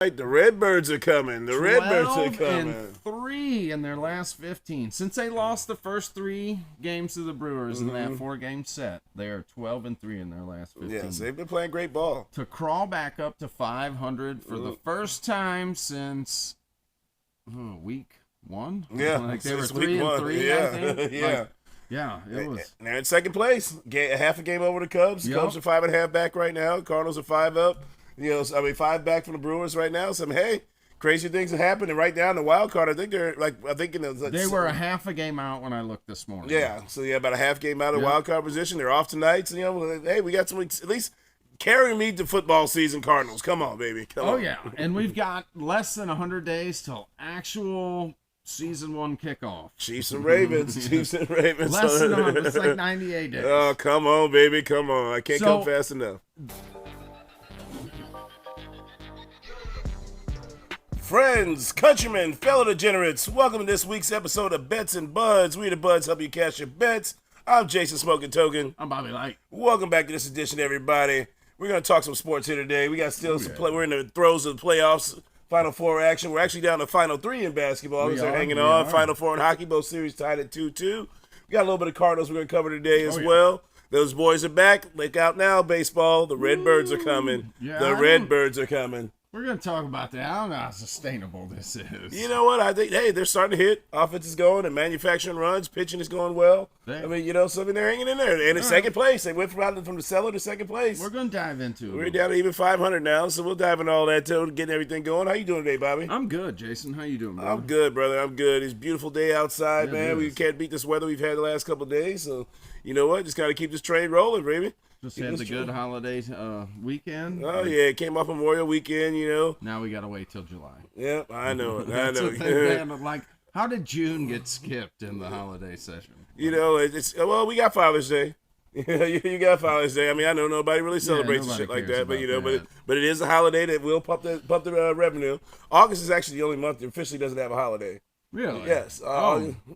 Right, the Redbirds are coming. The Redbirds are coming. 12-3 in their last 15. Since they lost the first 3 games to the Brewers in that 4-game set, they are 12-3 in their last 15. Yes, they've been playing great ball. To crawl back up to 500 for the first time since week 1. Yeah, like they were 3-3. Yeah, I think. yeah. Yeah, it was. And they're in second place. Half a game over the Cubs. Yep. Cubs are 5.5 back right now. Cardinals are 5 up. 5 back from the Brewers right now. So, hey, crazy things have happened. And right now in the wild card, I think they're They were a half a game out when I looked this morning. Yeah, so about a half game out of wild card position. They're off tonight. So, hey, we got some at least carry me to football season, Cardinals. Come on, baby. Come on. Yeah, and we've got less than 100 days till actual season 1 kickoff. Chiefs and Ravens. Chiefs and Ravens. Less than 100. It's like 98 days. Oh, come on, baby. Come on. I can't come fast enough. Friends, countrymen, fellow degenerates, welcome to this week's episode of Bets and Buds. We the Buds help you cash your bets. I'm Jason Smoking Token. I'm Bobby Light. Welcome back to this edition, everybody. We're going to talk some sports here today. We got still some play. We're in the throes of the playoffs, Final Four action. We're actually down to Final 3 in basketball. They're hanging on. Final Four in hockey, both series tied at 2-2. We got a little bit of Cardinals we're going to cover today as well. Those boys are back. Look out now, baseball. The Redbirds are coming. The Redbirds are coming. We're going to talk about that. I don't know how sustainable this is. You know what? I think, they're starting to hit. Offense is going and manufacturing runs. Pitching is going well. They're hanging in there. And in second place. They went from the cellar to second place. We're going to dive into it. We're down to even 500 now, so we'll dive into all that, too, getting everything going. How you doing today, Bobby? I'm good, Jason. How you doing, brother? I'm good, brother. I'm good. It's a beautiful day outside, man. We can't beat this weather we've had the last couple of days, so you know what? Just got to keep this train rolling, baby. Just had the good holiday weekend. Oh, yeah. It came off Memorial Weekend, Now we got to wait till July. Yeah, I know it. I know it. Like, how did June get skipped in the holiday session? We got Father's Day. You got Father's Day. I mean, I know nobody really celebrates shit like that, but it is a holiday that will pump the revenue. August is actually the only month that officially doesn't have a holiday. Really? Yes.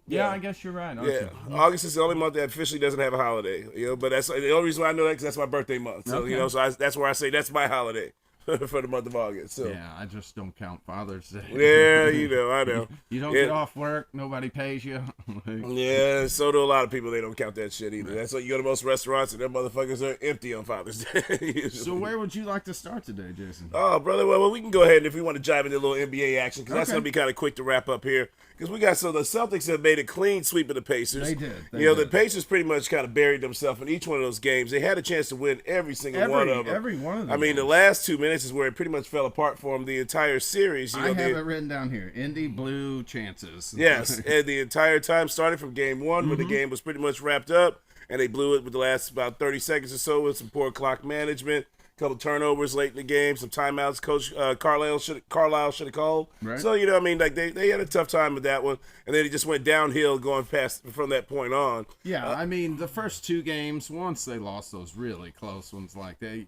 Yeah, I guess you're right. Yeah, August is the only month that officially doesn't have a holiday. But that's the only reason why I know that because that's my birthday month. So that's where I say that's my holiday for the month of August. So. Yeah, I just don't count Father's Day. Yeah, I know. You don't get off work, nobody pays you. Yeah, so do a lot of people. They don't count that shit either. That's why you go to most restaurants and their motherfuckers are empty on Father's Day. So where would you like to start today, Jason? Oh, brother, well, we can go ahead and if we want to jive into a little NBA action because that's going to be kind of quick to wrap up here. Because the Celtics have made a clean sweep of the Pacers. They did. The Pacers pretty much kind of buried themselves in each one of those games. They had a chance to win every single one of them. Every one of them. I mean, the last 2 minutes is where it pretty much fell apart for them the entire series. I have it written down here. Indy blew chances. Yes, and the entire time, starting from game one, when the game was pretty much wrapped up, and they blew it with the last about 30 seconds or so with some poor clock management. Couple turnovers late in the game, some timeouts. Coach Carlisle should have called. Right. So they had a tough time with that one, and then it just went downhill going past from that point on. Yeah, I mean the first 2 games, once they lost those really close ones, like they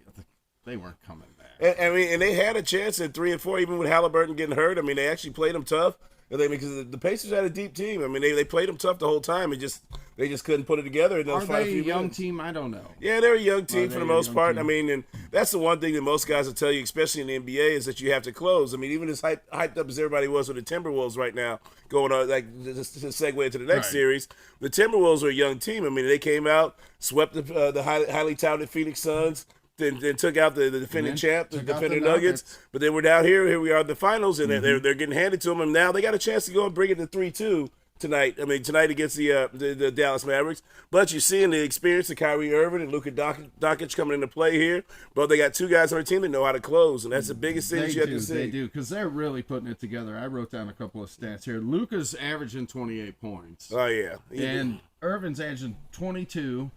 weren't coming back. And they had a chance at 3 and 4, even with Halliburton getting hurt. I mean, they actually played them tough. Because the Pacers had a deep team. I mean, they played them tough the whole time. They just couldn't put it together in those final few minutes. Are they a young team? I don't know. Yeah, they're a young team for the most part. Team? I mean, and that's the one thing that most guys will tell you, especially in the NBA, is that you have to close. I mean, even as hyped up as everybody was with the Timberwolves right now, going on, like, just to segue into the next series, the Timberwolves are a young team. I mean, they came out, swept the highly touted Phoenix Suns, then took out the defending champ, the defending Nuggets. But then we're down here. Here we are in the finals, and they're getting handed to them. And now they got a chance to go and bring it to 3-2 tonight. I mean, tonight against the Dallas Mavericks. But you're seeing the experience of Kyrie Irving and Luka Doncic coming into play here. But they got 2 guys on their team that know how to close, and that's the biggest thing you have to see. They do, because they're really putting it together. I wrote down a couple of stats here. Luka's averaging 28 points. Oh, yeah. And Irvin's averaging 22.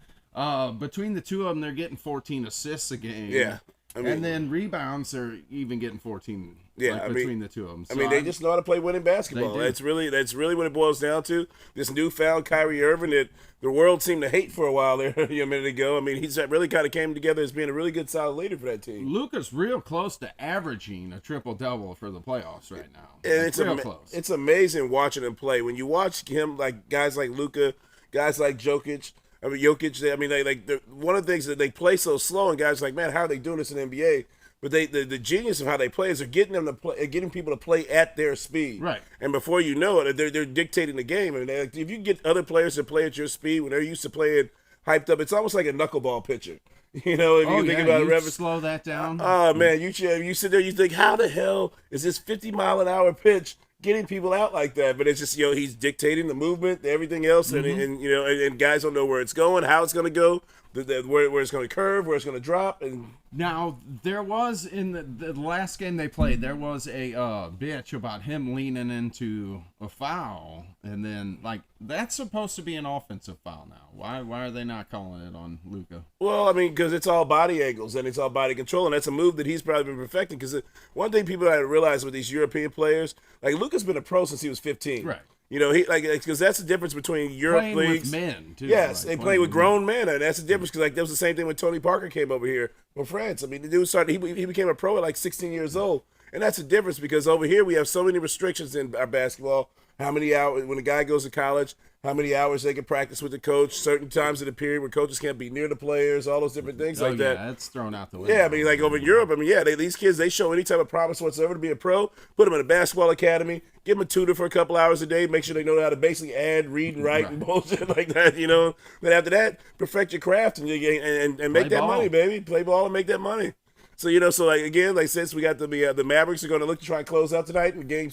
Between the 2 of them, they're getting 14 assists a game. Yeah. And then rebounds are even getting 14 between the 2 of them. So they just know how to play winning basketball. That's really what it boils down to. This newfound Kyrie Irving that the world seemed to hate for a while there a minute ago. I mean, he's really kind of came together as being a really good solid leader for that team. Luka's real close to averaging a triple-double for the playoffs right now. And it's real close. It's amazing watching him play. When you watch him, like guys like Luka, guys like Jokic, one of the things that they play so slow, and guys are like, man, how are they doing this in the NBA? But the genius of how they play is they're getting them to play, getting people to play at their speed. Right. And before you know it, they're dictating the game. And if you get other players to play at your speed when they're used to playing hyped up, it's almost like a knuckleball pitcher. If you think about it, slow that down. Oh man, you sit there, you think, how the hell is this 50-mile-an-hour pitch getting people out like that? But it's just he's dictating the movement, everything else, and guys don't know where it's going, how it's going to go, where it's going to curve, where it's going to drop, and. Now, there was, in the last game they played, there was a bitch about him leaning into a foul, and then, that's supposed to be an offensive foul now. Why are they not calling it on Luka? Well, I mean, because it's all body angles, and it's all body control, and that's a move that he's probably been perfecting, because one thing people gotta realize with these European players, Luka's been a pro since he was 15. Right. Because that's the difference between Europe playing leagues. With men, too. Yes, they play with grown men, and that's the difference. Because that was the same thing when Tony Parker came over here from France. I mean, the dude started. He became a pro at 16 years old, and that's the difference. Because over here we have so many restrictions in our basketball. How many hours when a guy goes to college? How many hours they can practice with the coach? Certain times of the period where coaches can't be near the players. All those different things that. Yeah, that's thrown out the window. Yeah, I mean, over in Europe, these kids, they show any type of promise whatsoever to be a pro. Put them in a basketball academy. Give them a tutor for a couple hours a day. Make sure they know how to basically add, read, and write, and bullshit like that. But after that, perfect your craft and make that money, baby. Play ball and make that money. So since we got the Mavericks are going to look to try and close out tonight in game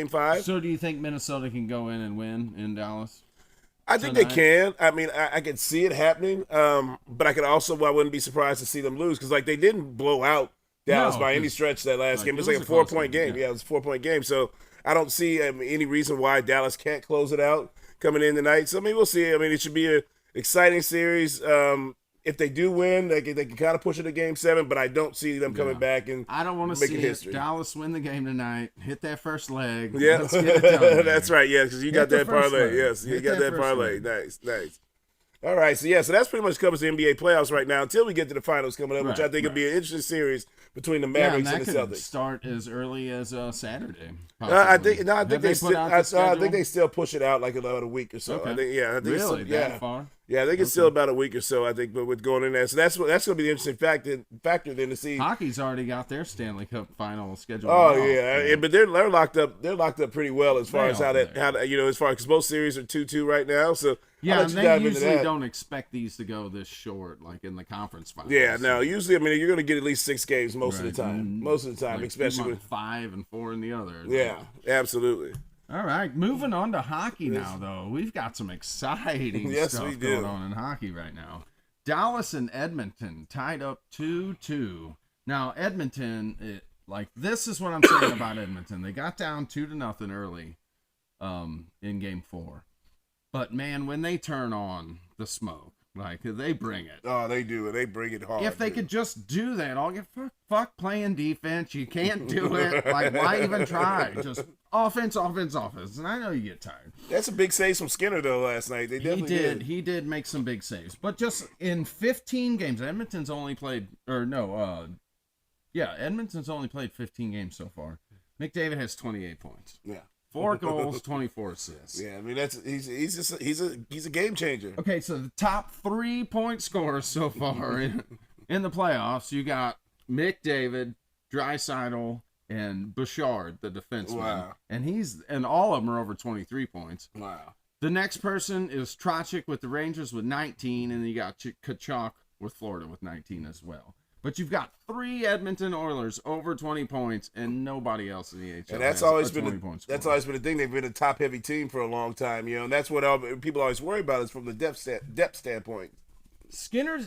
5. So do you think Minnesota can go in and win in Dallas? I think they can. I mean, I can see it happening, but I wouldn't be surprised to see them lose because they didn't blow out Dallas by any stretch that last game. It was a 4-point game. Yeah, it was a 4-point game. So I don't see any reason why Dallas can't close it out coming in tonight. So we'll see. It should be an exciting series. If they do win, they can kind of push it to Game 7, but I don't see them coming back and I don't want to see history. Dallas win the game tonight. Hit that first leg. Yeah, let's get it done, that's right. Yeah, because you got that parlay. Yes, you got that parlay. Nice. All right, so that's pretty much covers the NBA playoffs right now until we get to the finals coming up, which I think will be an interesting series between the Mavericks and the Celtics. Could start as early as Saturday. I think they still push it out about a week or so. Okay. I think really that far. Yeah, I think it's still about a week or so. I think, but with going in there, so that's going to be the interesting factor then to see. Hockey's already got their Stanley Cup final scheduled. Oh yeah, but they're locked up. They're locked up pretty well as far as as far as both series are 2-2 right now. So yeah, and they usually don't expect these to go this short, like in the conference finals. Yeah, no. Usually, you're going to get at least 6 games most of the time. Especially with 5 and 4 in the other. Yeah, absolutely. All right, moving on to hockey now, though. We've got some exciting stuff going on in hockey right now. Dallas and Edmonton tied up 2-2. Now, Edmonton, this is what I'm saying about Edmonton. They got down 2-0 early in Game 4. But, man, when they turn on the smoke, they bring it. Oh, they do. They bring it hard. If they could just do that, I'll get fuck playing defense. You can't do it. Why even try? Just offense. And I know you get tired. That's a big save from Skinner, though, last night. They definitely did. He did make some big saves. But just in 15 games, Edmonton's only played 15 games so far. McDavid has 28 points. Yeah. 4 goals, 24 assists. Yeah, he's a game changer. Okay, so the top 3-point scorers so far in the playoffs, you got McDavid, Draisaitl, and Bouchard, the defenseman. Wow. And all of them are over 23 points. Wow. The next person is Trocheck with the Rangers with 19, and then you got Tkachuk with Florida with 19 as well. But you've got 3 Edmonton Oilers over 20 points, and nobody else in the NHL. And that's always been the thing. They've been a top-heavy team for a long time, and that's what people always worry about is from the depth standpoint. Skinner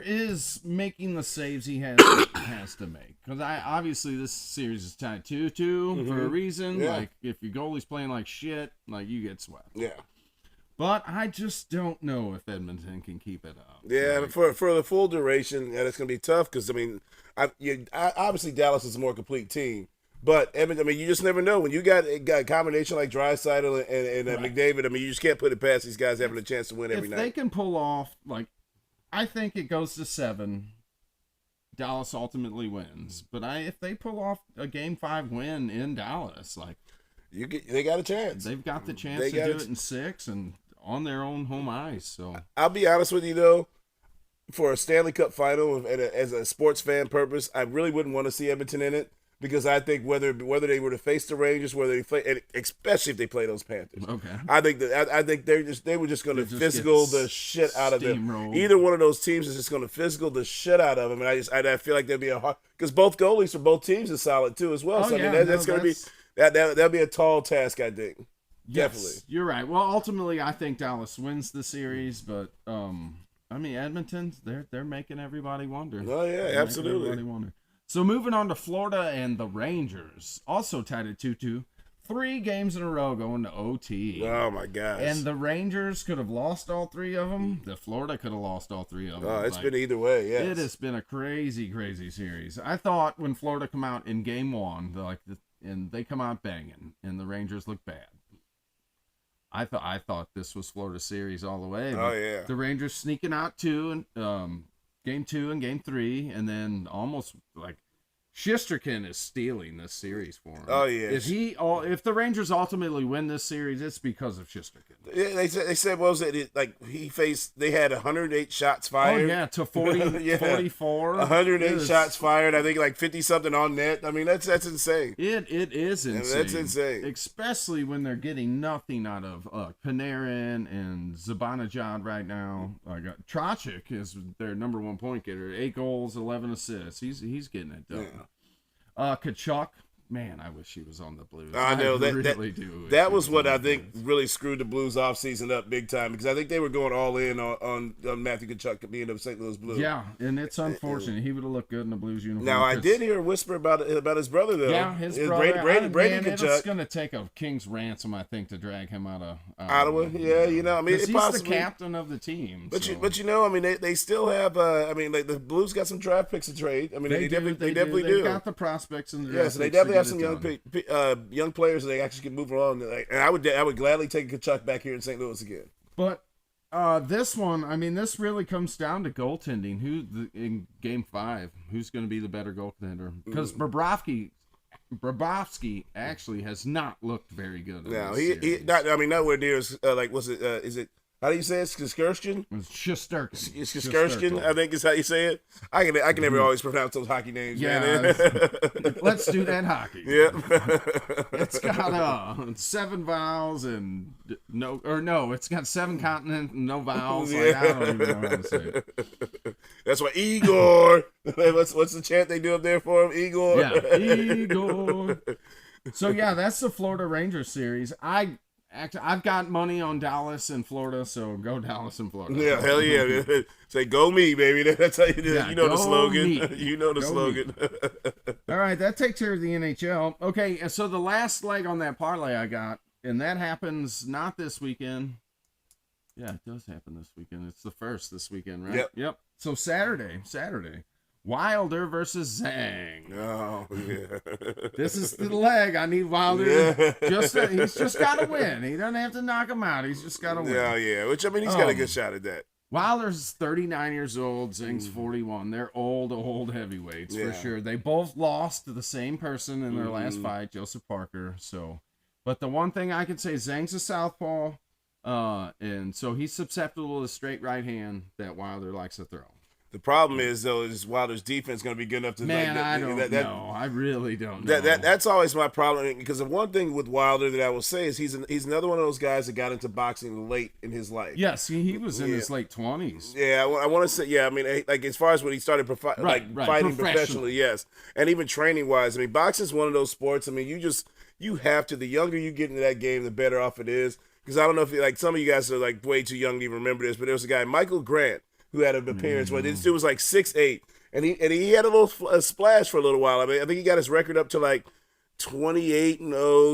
is making the saves he has to make, because obviously this series is tied 2-2 for a reason. Yeah. If your goalie's playing like shit, you get swept. Yeah. But I just don't know if Edmonton can keep it up. Yeah, for the full duration, it's going to be tough because, obviously Dallas is a more complete team. But, Edmonton, you just never know. When you got a combination like Draisaitl and McDavid, you just can't put it past these guys having a chance to win every night. If they can pull off, I think it goes to 7. Dallas ultimately wins. But if they pull off a Game 5 win in Dallas, they got a chance. They've got the chance to do it in 6 and on their own home ice. So I'll be honest with you though, for a Stanley Cup final as a sports fan purpose, I really wouldn't want to see Edmonton in it. Because I think whether they were to face the Rangers, whether they play, and especially if they play those Panthers, okay, I think they were just going to physical the shit out of them. Either one of those teams is just going to physical the shit out of them, and I feel like there'd be a hard because both goalies for both teams is solid too as well. So I mean that's going to be that'll be a tall task, I think. Yes, definitely. You're right. Well, ultimately, I think Dallas wins the series, but I mean Edmonton, they're making everybody wonder. Oh yeah, absolutely. Everybody wonder. So moving on to Florida and the Rangers, also tied at 2-2. 3 games in a row going to OT. Oh, my gosh. And the Rangers could have lost all 3 of them. The Florida could have lost all 3 of them. Oh, it's been either way, yes. It has been a crazy, crazy series. I thought when Florida come out in game 1, and they come out banging, and the Rangers look bad. I thought this was Florida series all the way. Oh, yeah. The Rangers sneaking out 2 and game 2 and game 3, and then almost like Shesterkin is stealing this series for him. Oh yeah. If the Rangers ultimately win this series, it's because of Shesterkin. Yeah, they said what was it? They had 108 shots fired. Oh yeah, to 40, yeah. 44. 108 shots fired. I think like 50 something on net. I mean that's insane. It is insane. That's insane. Especially when they're getting nothing out of Panarin and Zibanejad right now. Trocheck is their number 1 point getter. 8 goals, 11 assists. He's getting it done. Yeah. Kachuk, man, I wish he was on the Blues. I know I really do. That was what I think really screwed the Blues off season up big time because I think they were going all in on Matthew Kachuk being of St. Louis Blues. Yeah, and it's unfortunate. He would have looked good in the Blues uniform. Now I did hear a whisper about his brother though. Yeah, his brother. Brady Kachuk. It's going to take a king's ransom, I think, to drag him out of Ottawa. Yeah, I mean, he's the captain of the team. But I mean, they still have. I mean, like the Blues got some draft picks to trade. I mean, they definitely do. They've got the prospects in the draft. Yes, they definitely have some young players that they actually can move on. And I would gladly take Kachuk back here in St. Louis again. But this one, I mean, this really comes down to goaltending. In Game 5, who's going to be the better goaltender? Because Bobrovsky actually has not looked very good. No, he not. I mean, nowhere near as is it? How do you say it? Shesterkin? It's Shesterkin. It's Shesterkin, I think is how you say it. I can never always pronounce those hockey names, man. Let's do that hockey. Yep. It's got 7 vowels and it's got 7 consonants and no vowels. Yeah. Like, I don't even know how to say it. That's why Igor. What's the chant they do up there for him? Igor. Yeah, Igor. So yeah, that's the Florida Rangers series. I've got money on Dallas and Florida, so go Dallas and Florida. Yeah, hell yeah. Say, go me, baby. That's how you do it. Yeah, you know the slogan. Me. You know the slogan. All right, that takes care of the NHL. Okay, so the last leg on that parlay I got, and that happens not this weekend. Yeah, it does happen this weekend. It's the first this weekend, right? Yep. So Saturday. Wilder versus Zhang. Oh, yeah. This is the leg. I need Wilder. Yeah. He's just got to win. He doesn't have to knock him out. He's just got to win. Yeah. Which, I mean, he's got a good shot at that. Wilder's 39 years old. Zhang's 41. They're old heavyweights for sure. They both lost to the same person in their last fight, Joseph Parker. But the one thing I can say, Zhang's a southpaw, and so he's susceptible to straight right hand that Wilder likes to throw. The problem is Wilder's defense going to be good enough to. I don't know. I really don't know. That's always my problem because the one thing with Wilder that I will say is he's another one of those guys that got into boxing late in his life. Yes, he was in his late 20s. Yeah, I want to say. Yeah, I mean, like as far as when he started fighting professionally, yes, and even training wise. I mean, boxing is one of those sports. I mean, you have to. The younger you get into that game, the better off it is. Because I don't know if some of you guys are like way too young to even remember this, but there was a guy, Michael Grant, who had an appearance where this dude was like 6'8", and he had a little splash for a little while. I mean, I think he got his record up to like 28-0,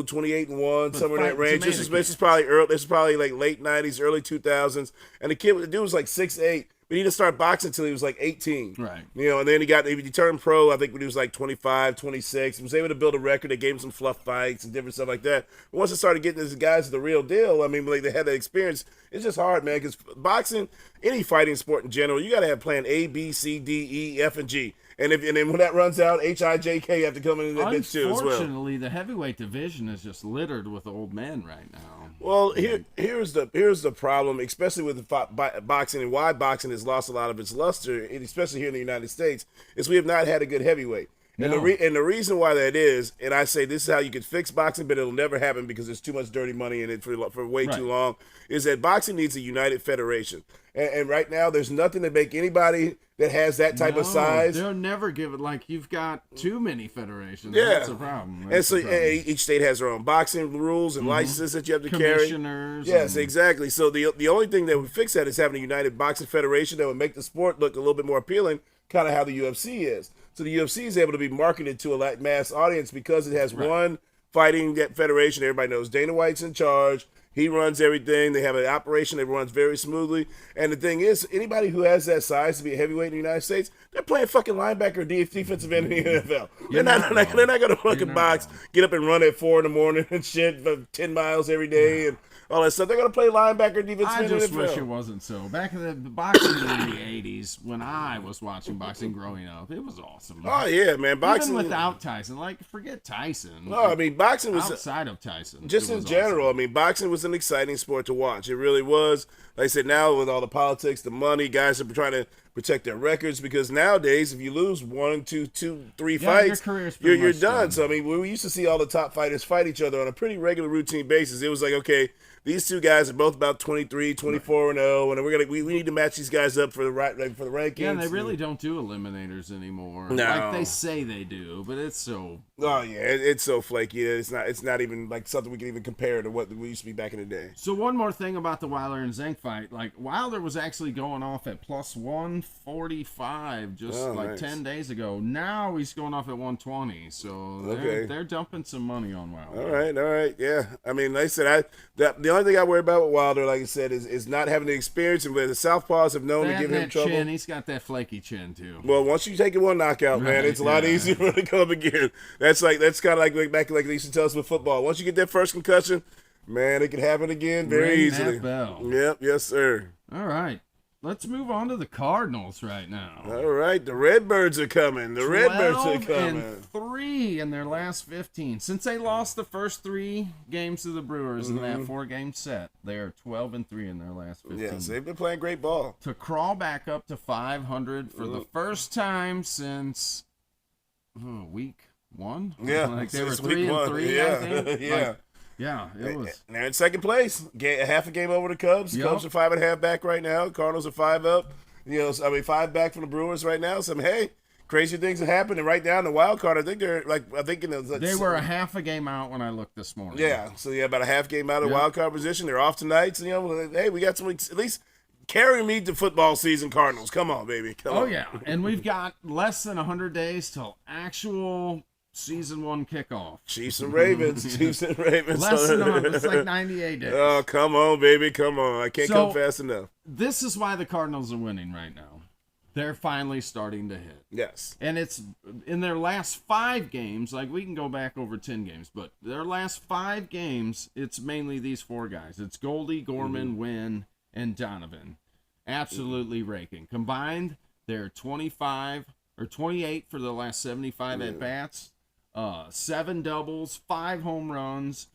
28-1, somewhere in that range. This is probably like late 90s, early 2000s, and the dude was like 6'8". But he didn't start boxing until he was like 18. Right. And then he turned pro, I think, when he was like 25, 26. He was able to build a record. They gave him some fluff fights and different stuff like that. But once it started getting these guys to the real deal, I mean, like they had that experience. It's just hard, man, because boxing, any fighting sport in general, you got to have plan A, B, C, D, E, F, and G. And then when that runs out, HIJK have to come in that bitch too as well. Unfortunately, the heavyweight division is just littered with old men right now. Well, here's the problem, especially with boxing and why boxing has lost a lot of its luster, especially here in the United States, is we have not had a good heavyweight. And the reason why that is, and I say this is how you could fix boxing, but it'll never happen because there's too much dirty money in it for way too long, is that boxing needs a united federation. And right now, there's nothing to make anybody that has that type of size. They'll never give it. Like, you've got too many federations. Yeah. That's a problem. Each state has their own boxing rules and licenses that you have to carry. Commissioners. Yes, exactly. So the only thing that would fix that is having a united boxing federation that would make the sport look a little bit more appealing, kind of how the UFC is. So the UFC is able to be marketed to a mass audience because it has one fighting federation. Everybody knows Dana White's in charge. He runs everything. They have an operation that runs very smoothly. And the thing is, anybody who has that size to be a heavyweight in the United States, they're playing fucking linebacker or defensive end in the NFL. They're not going to fucking box, get up and run at 4 a.m. and shit for 10 miles every day and all that stuff. They're going to play linebacker, defensive end in the NFL. I just wish it wasn't so. Back in the boxing in the 80s, when I was watching boxing growing up, it was awesome. Oh, yeah, man. Boxing. Even without Tyson. Like, forget Tyson. No, I mean, boxing was... outside of Tyson. Just in general, awesome. I mean, boxing was an exciting sport to watch. It really was. Like I said, now with all the politics, the money, guys are trying to protect their records because nowadays, if you lose 1, 2, 3 fights, you're done. So, I mean, we used to see all the top fighters fight each other on a pretty regular routine basis. It was like, okay, these two guys are both about 23, 24 and 0, and we need to match these guys up for the rankings. Yeah, and they really don't do eliminators anymore. No. Like they say they do, but it's so. Oh yeah, it's so flaky. It's not even like something we can even compare to what we used to be back in the day. So one more thing about the Wilder and Zank fight, like Wilder was actually going off at plus 145 just nice. 10 days ago. Now he's going off at 120. So they're dumping some money on Wilder. All right, yeah. I mean, like I said, the only thing I worry about with Wilder, like I said, is not having the experience, and where the southpaws have known to give him trouble. Chin, he's got that flaky chin too. Well, once you take it one knockout, man, it's a lot easier for it to come up again. That's kind of like back like they used to tell us with football. Once you get that first concussion, man, it can happen again very easily. That bell. Yep, yes, sir. All right. Let's move on to the Cardinals right now. All right, the Redbirds are coming. The Redbirds are coming. 12-3 in their last 15. Since they lost the first 3 games to the Brewers in that 4-game set, they are 12-3 in their last 15. Yes, they've been playing great ball. To crawl back up to 500 for the first time since week 1. Yeah, like they were 3-3. Yeah, I think. yeah. Yeah, it was. They're in second place. Half a game over the Cubs. Yep. Cubs are 5.5 back right now. Cardinals are 5 up. 5 back from the Brewers right now. So, hey, crazy things have happened. And right down the wild card, I think they were a half a game out when I looked this morning. Yeah, so about a half game out of the wild card position. They're off tonight. So, hey, we got some at least. Carry me to football season, Cardinals. Come on, baby. Come on. Yeah, and we've got less than 100 days till actual Season 1 kickoff. Chiefs and Ravens. Less than 100. It's like 98 days. Oh, come on, baby. Come on. I can't come fast enough. This is why the Cardinals are winning right now. They're finally starting to hit. Yes. And it's in their last 5 games, like we can go back over 10 games, but their last 5 games, it's mainly these 4 guys. It's Goldie, Gorman, Wynn, and Donovan. Absolutely raking. Combined, they're 25 or 28 for the last 75 at-bats. 7 doubles, 5 home runs,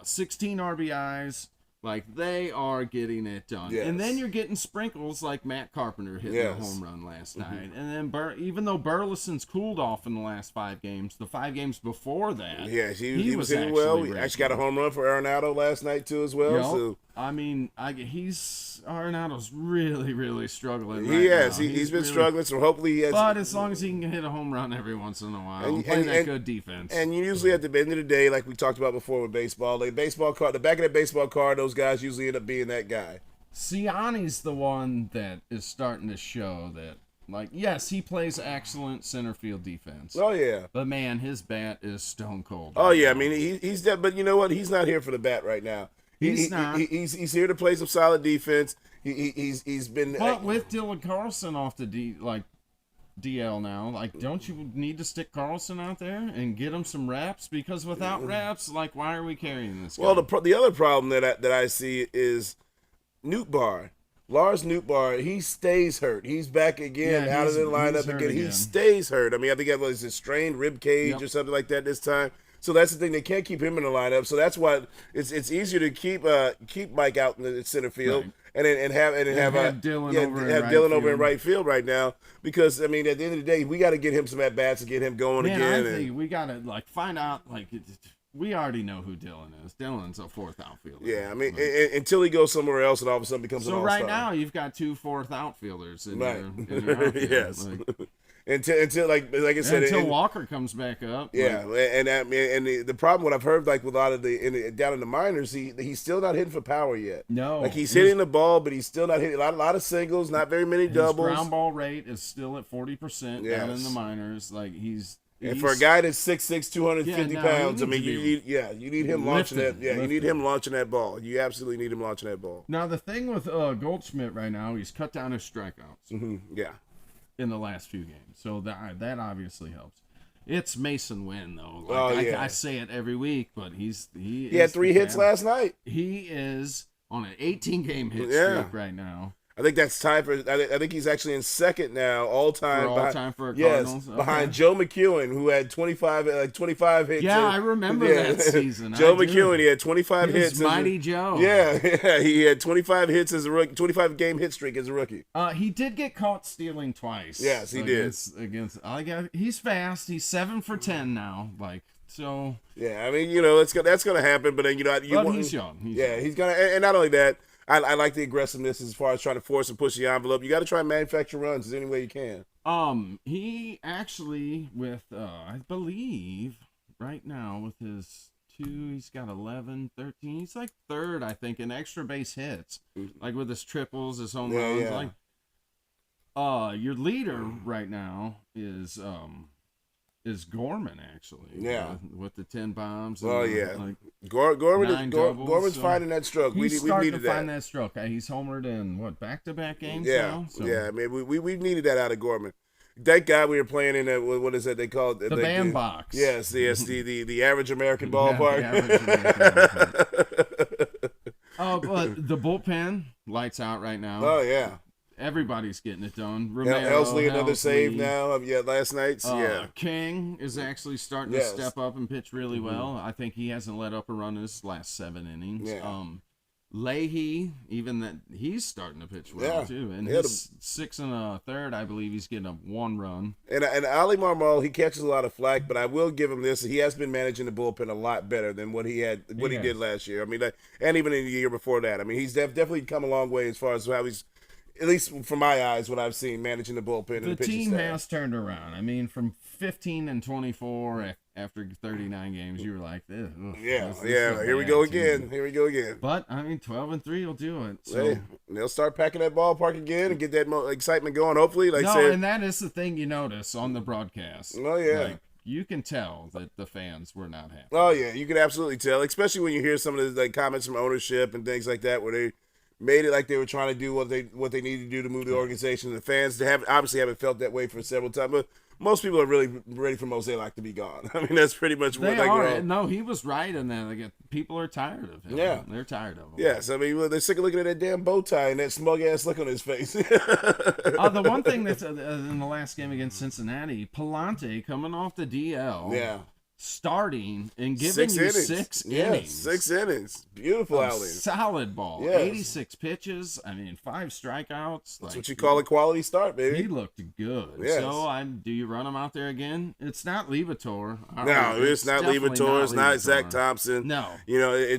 16 RBIs. Like, they are getting it done. Yes. And then you're getting sprinkles like Matt Carpenter hitting a home run last night. And then even though Burleson's cooled off in the last 5 games, the 5 games before that, he was hitting well. He actually got a home run for Arenado last night, too, as well. Yep. So. I mean, Arenado's really, really struggling right now. He's been struggling, so hopefully he has. But as long as he can hit a home run every once in a while, and playing that good defense. And usually at the end of the day, like we talked about before with baseball, the baseball card, the back of that baseball card, those guys usually end up being that guy. Siani's the one that is starting to show that. Like, yes, he plays excellent center field defense. Oh, yeah. But, man, his bat is stone cold. Oh, yeah. I mean, he's dead. But you know what? He's not here for the bat right now. He's not. He's here to play some solid defense. He's been. But with Dylan Carlson off the DL now, like, don't you need to stick Carlson out there and get him some reps? Because without reps, like, why are we carrying this guy? Well, the other problem that I see is Newt Bar. Lars Nootbaar, he stays hurt. He's back again, out of the lineup again. He stays hurt. I mean, I think it was a strained rib cage or something like that this time. So that's the thing. They can't keep him in the lineup. So that's why it's easier to keep Mike out in the center field and have Dylan over in right field right now, because I mean, at the end of the day, we got to get him some at bats and get him going again. I think we got to find out we already know who Dylan is. Dylan's a fourth outfielder. Yeah, I mean, until he goes somewhere else and all of a sudden becomes an all-star. So right now you've got 2 fourth outfielders in your outfield. Yes. Until like I said, until Walker comes back up. Yeah, and the problem, what I've heard, like with a lot of down in the minors, he's still not hitting for power yet. No, like he's hitting the ball, but he's still not hitting a lot of singles, not very many doubles. His ground ball rate is still at 40% down in the minors. Like and for a guy that's 6'6", 250 pounds, I mean, you need him launching that. Yeah, you need him launching that ball. You absolutely need him launching that ball. Now the thing with Goldschmidt right now, he's cut down his strikeouts. Mm-hmm. Yeah. In the last few games, so that obviously helps. It's Mason Wynn though. I say it every week, but he had 3 hits last night. He is on an 18-game hit streak right now. I think that's tied for. I think he's actually in second now, all time for Cardinals. Yes, behind Joe McEwen, who had 25 hits. Yeah, I remember that season. Joe McEwen, he had 25 hits. Mighty Joe. Yeah, he had 25 hits as a rookie, 25-game hit streak as a rookie. He did get caught stealing twice. Yes, he did. He's fast. He's 7 for 10 now. So. Yeah, I mean, that's gonna happen, but then he's young. He's gonna, and not only that. I like the aggressiveness as far as trying to force and push the envelope. You got to try and manufacture runs any way you can. He actually, with I believe right now with his 2, he's got 11, 13. He's like third, I think, in extra base hits, like with his triples, his home runs. Your leader right now is Gorman, actually. Yeah. With the 10 bombs. Gorman's finding that stroke. He's starting to find that stroke. He's homered in, back-to-back games now? So. Yeah, I mean, we needed that out of Gorman. That guy we were playing in, what is that they call it? The bandbox. Yes, the average American ballpark. But the bullpen lights out right now. Oh, yeah. Everybody's getting it done. Helsley, another save now. Last night's. King is actually starting to step up and pitch really well. I think he hasn't let up a run his last 7 innings. Yeah. Leahy, even that he's starting to pitch well too. And his 6 1/3, I believe he's getting a 1 run. And Ali Marmol, he catches a lot of flack, but I will give him this: he has been managing the bullpen a lot better than what he did last year. I mean, and even in the year before that. I mean, he's definitely come a long way as far as how he's. At least from my eyes, what I've seen managing the bullpen and the pitching staff. The team has turned around. I mean, from 15-24 after 39 games, you were like, "This here we go again. Here we go again." But I mean, 12-3 will do it. So they'll start packing that ballpark again and get that excitement going. Hopefully, and that is the thing you notice on the broadcast. Oh yeah. You can tell that the fans were not happy. Oh yeah, you can absolutely tell, especially when you hear some of the comments from ownership and things like that, where they made it like they were trying to do what they needed to do to move the organization. The fans obviously haven't felt that way for several times, but most people are really ready for Mozeliak to be gone. I mean, that's pretty much what they are. No, he was right in that. People are tired of him. Yeah, they're tired of him. Yes, I mean, they're sick of looking at that damn bow tie and that smug ass look on his face. The one thing that's in the last game against Cincinnati, Palante coming off the DL. Yeah. Starting and giving 6 innings. Yes, 6 innings. Beautiful outing. Solid ball. Yes. 86 pitches. I mean, 5 strikeouts. That's what you call a quality start, baby. He looked good. Yes. So, do you run him out there again? It's not Levitor. No, it's not Levitor. It's not Zach Thompson. No.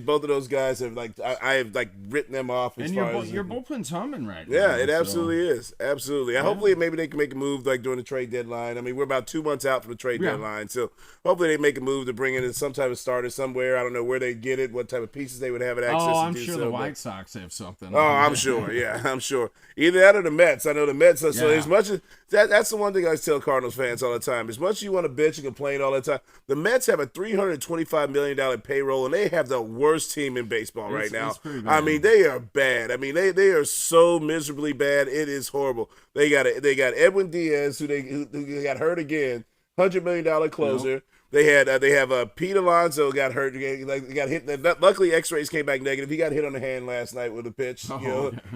Both of those guys have, I have written them off. And your bullpen's humming right now. Yeah, it absolutely is. Absolutely. Yeah. Hopefully, maybe they can make a move during the trade deadline. I mean, we're about 2 months out from the trade deadline. So, hopefully they make a move to bring in some type of starter somewhere. I don't know where they get it, what type of pieces they would have access to. I'm sure the White Sox have something. Oh, I'm sure. Yeah, I'm sure. Either that or the Mets. I know the Mets. So as much as that's the one thing I tell Cardinals fans all the time. As much as you want to bitch and complain all the time, the Mets have a $325 million payroll, and they have the worst team in baseball right now. I mean, they are bad. I mean, they are so miserably bad. It is horrible. They got Edwin Diaz, who got hurt again, $100 million closer. Yep. They have Pete Alonso got hurt. Got hit. Luckily, X-rays came back negative. He got hit on the hand last night with a pitch.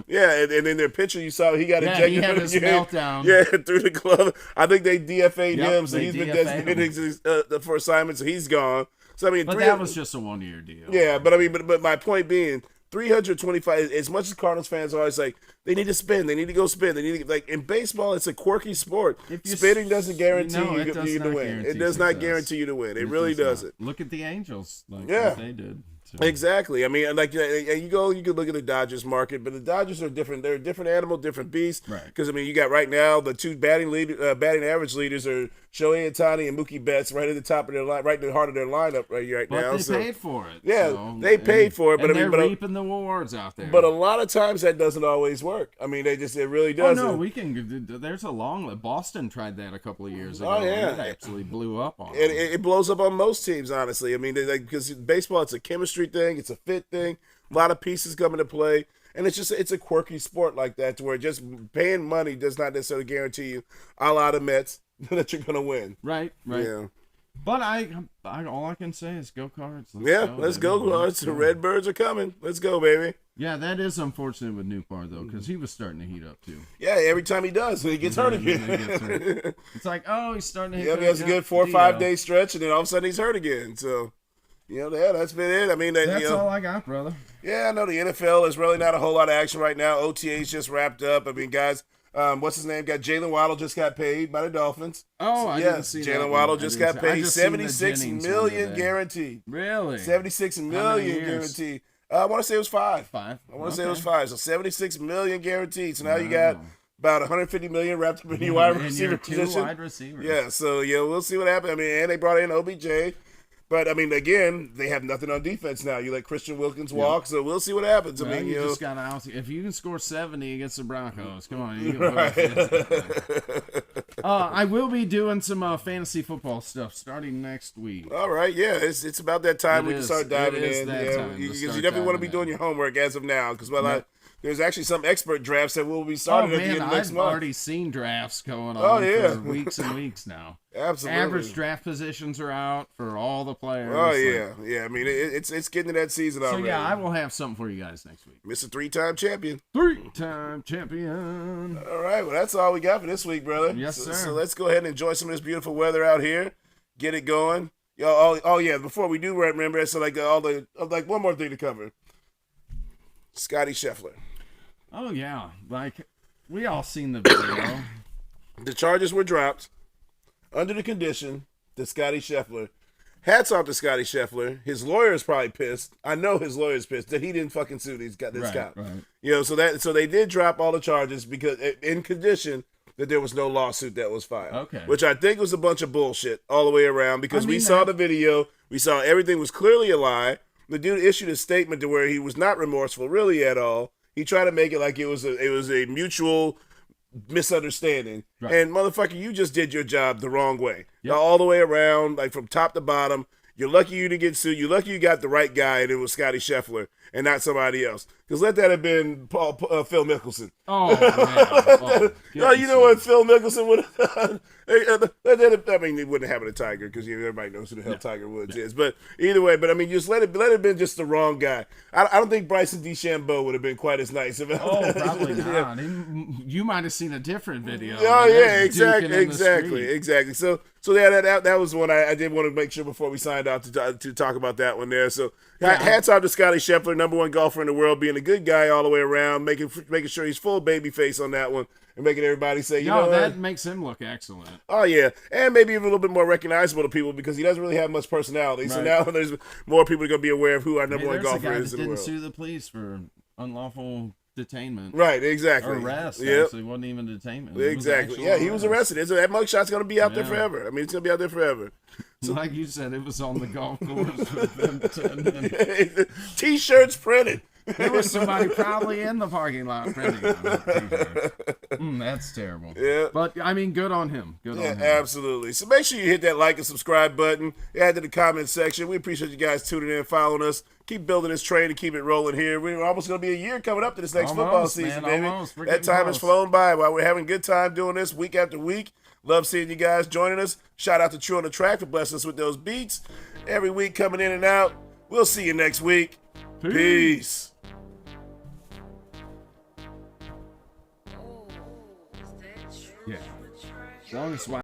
Yeah, and then their pitcher, you saw he got ejected. He had his meltdown. Yeah, through the glove. I think they DFA'd him, so he's been designated for assignment, so he's gone. So I mean, but that was just a 1-year deal. Yeah, but I mean, but my point being, 325. As much as Cardinals fans are always like, they need to spin, they need to go spin, they need to, like, in baseball, it's a quirky sport. Spinning doesn't guarantee you to win. It does not guarantee you to win. It really doesn't. Look at the Angels, what they did. So. Exactly. I mean, like, you could look at the Dodgers market, but the Dodgers are different. They're a different animal, different beast. Right. Because I mean, you got right now the two batting average leaders are Shohei Ohtani and Mookie Betts, right at the top of their line, right in the heart of their lineup right now. But they paid for it. Yeah, they paid for it, but they're reaping the rewards out there. But a lot of times that doesn't always work. I mean, it really doesn't. Oh no, there's a long. Boston tried that a couple of years ago. Oh yeah, it actually blew up on. It blows up on most teams, honestly. I mean, because baseball, it's a chemistry thing, it's a fit thing, a lot of pieces come into play. And it's a quirky sport like that, to where just paying money does not necessarily guarantee you, a la the Mets, that you're gonna win. Right. Yeah. But all I can say is go Cards. Let's go Cards. The Redbirds are coming. Let's go, baby. Yeah, that is unfortunate with Newpar though, because he was starting to heat up too. Yeah, every time he does, he gets hurt again. It's like, he's starting to hit. He has a good 4 or 5 day stretch, and then all of a sudden he's hurt again. So. That's been it. I mean, that's all I got, brother. Yeah, I know the NFL is really not a whole lot of action right now. OTA's just wrapped up. I mean, guys, what's his name? Got Jalen Waddle just got paid by the Dolphins. Oh, I didn't see that. Jalen Waddle just got paid $76 million guaranteed. Really? $76 million guaranteed. I want to say it was 5. I want to say it was 5. So $76 million guaranteed. So now you got about $150 million wrapped up in your wide receiver position. Wide receivers. Yeah. So we'll see what happens. I mean, and they brought in OBJ. But, I mean, again, they have nothing on defense now. You let Christian Wilkins walk, so we'll see what happens. Well, I mean, you just got to if you can score 70 against the Broncos, come on. You I will be doing some fantasy football stuff starting next week. All right, yeah. It's about that time we can start diving in. Because you definitely want to be doing your homework as of now. Because, there's actually some expert drafts that will be starting at the end of next month. I've already seen drafts going on for weeks and weeks now. Absolutely. Average draft positions are out for all the players. Oh, yeah. I mean, it's getting to that season already. So, yeah, I will have something for you guys next week. Mr. 3-time champion. 3-time champion. All right, well, that's all we got for this week, brother. Yes, sir. So let's go ahead and enjoy some of this beautiful weather out here. Get it going. Oh yeah, before we do remember, so one more thing to cover. Scotty Scheffler. Oh, yeah. Like, we all seen the video. The charges were dropped under the condition that Scotty Scheffler, hats off to Scotty Scheffler. His lawyer is probably pissed. I know his lawyer's pissed that he didn't fucking sue this guy. Right. So they did drop all the charges because in condition that there was no lawsuit that was filed. Okay. Which I think was a bunch of bullshit all the way around because we saw the video. We saw everything was clearly a lie. The dude issued a statement to where he was not remorseful really at all. He tried to make it like it was a mutual misunderstanding. Right. And motherfucker, you just did your job the wrong way. Yep. All the way around, like from top to bottom. You're lucky you didn't get sued. You're lucky you got the right guy, and it was Scotty Scheffler and not somebody else. Because let that have been Phil Mickelson. Oh, man. You know what Phil Mickelson would have I mean, he wouldn't have it a Tiger because everybody knows who the hell Tiger Woods is. But either way, just let it have been just the wrong guy. I don't think Bryson DeChambeau would have been quite as nice. Probably not. You might have seen a different video. Oh, yeah, exactly. So that was one I did want to make sure before we signed off to talk about that one there. So hats off to Scotty Scheffler, number one golfer in the world, being a good guy all the way around, making sure he's full baby face on that one, and making everybody say, that makes him look excellent. Oh yeah, and maybe even a little bit more recognizable to people because he doesn't really have much personality. Right. So now there's more people are going to be aware of who our number one golfer is in the world. Didn't sue the police for unlawful detainment. Right, exactly. Or arrest. Actually, wasn't even detainment. Exactly. He was arrted. That mugshot's going to be out there forever. I mean, it's going to be out there forever. So, like you said, it was on the golf course. T-shirts printed. There was somebody probably in the parking lot printing T-shirts. That's terrible. Yeah. But, I mean, good on him. Good on him. Absolutely. So make sure you hit that like and subscribe button. Add to the comment section. We appreciate you guys tuning in and following us. keep building this train and keep it rolling here. We're almost going to be a year coming up to this next football season, baby. That time has flown by while we're having a good time doing this week after week. Love seeing you guys joining us. Shout out to True on the Track for blessing us with those beats. Every week coming in and out. We'll see you next week. Peace. Yeah. As long as